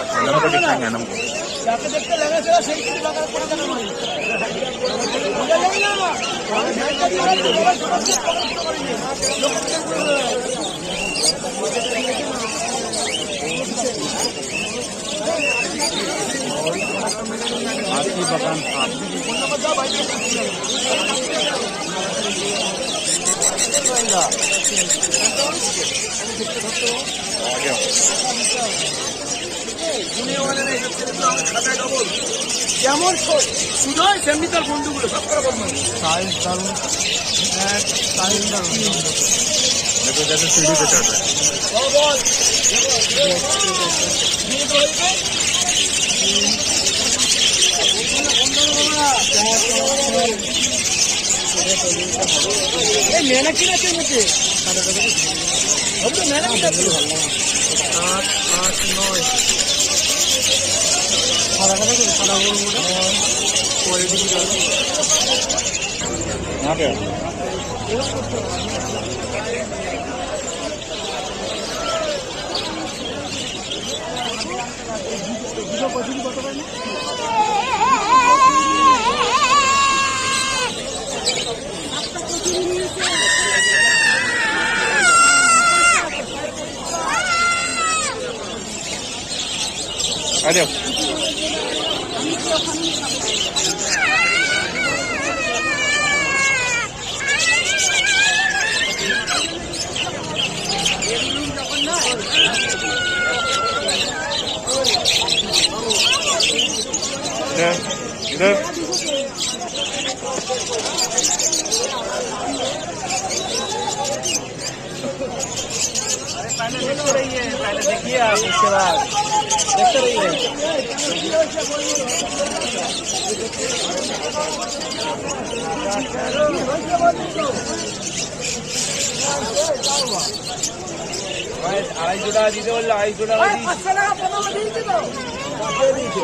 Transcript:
को दिखाएंगे हमको आपकी बगान যেমন সুজয় তেমনি তার বন্ধুগুলো সব করে বলবো साइज दारुण साइज दारुण देखो जैसे सीढ़ी पे चढ़ रहा है मेहनत की ना मुझे हम तो मेहनत की 8 8 9 यहाँ पे आ जाओ इधर पहले देखते रहिए पहले देखिए आप उसके बाद देखते रहिए আড়াইশো টাকা দিতে বললে 250 টাকা দিয়েছি